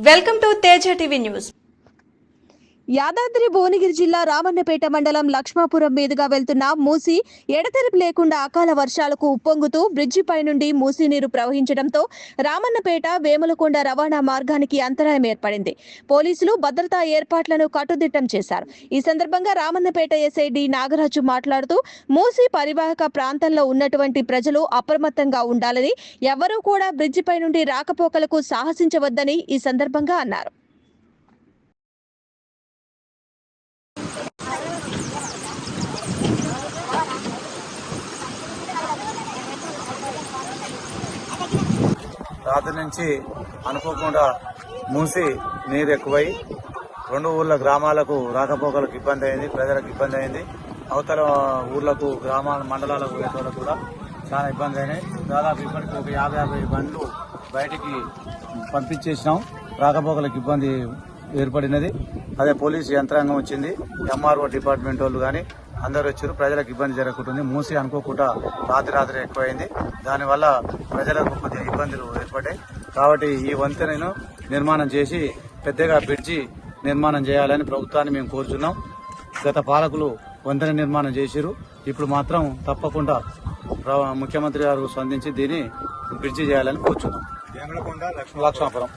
Welcome to Teja TV news. Yadadri Bhuvanagiri జిల్లా రామన్నపేట మండలం లక్ష్మాపురం మీదుగా వెళ్తున్న మూసీ ఎడతెరిపి లేకుండా అకాల వర్షాలకు ఉప్పొంగుతూ బ్రిడ్జిపై నుండి మూసీ నీరు ప్రవహించడంతో రామన్నపేట వేములకొండ రవాణా మార్గానికి అంతరాయం ఏర్పడింది. పోలీసులు భద్రతా ఏర్పాట్లను కట్టుదిట్టం చేశారు. ఈ సందర్భంగా రామన్నపేట ఎస్ఐ డి నాగరాజు మాట్లాడుతూ మూసీ పరివాహక ప్రాంతంలో ఉన్నటువంటి ప్రజలు అప్రమత్తంగా ఉండాలని, ఎవరూ కూడా బ్రిడ్జిపై నుండి రాకపోకలకు సాహసించవద్దని ఈ సందర్భంగా అన్నారు. రాత్రి నుంచి అనుకోకుండా మూసి నీరు ఎక్కువై రెండు ఊర్ల గ్రామాలకు రాకపోకలకు ఇబ్బంది అయింది, ప్రజలకు ఇబ్బంది అయింది. అవతల ఊర్లకు గ్రామాల మండలాలకు పోయేటోళ్ళకు కూడా చాలా ఇబ్బంది అయినాయి. దాదాపు ఇప్పటికి ఒక 50 బండ్లు బయటికి పంపించేసినాం. రాకపోకలకు ఇబ్బంది ఏర్పడినది. అదే పోలీసు యంత్రాంగం వచ్చింది, ఎంఆర్ఓ డిపార్ట్మెంట్ వాళ్ళు కానీ అందరు వచ్చారు. ప్రజలకు ఇబ్బంది జరగకుంటుంది. మూసి అనుకోకుండా రాత్రి ఎక్కువైంది. దానివల్ల ప్రజలకు కొద్దిగా ఇబ్బందులు ఏర్పడ్డాయి. కాబట్టి ఈ వంతెనను నిర్మాణం చేసి పెద్దగా బ్రిడ్జి నిర్మాణం చేయాలని ప్రభుత్వాన్ని మేము కోరుచున్నాం. గత పాలకులు వంతెన నిర్మాణం చేసిరు. ఇప్పుడు మాత్రం తప్పకుండా ముఖ్యమంత్రి గారు స్పందించి దీన్ని బ్రిడ్జి చేయాలని కోరుచున్నాం. లక్ష్మాపురం.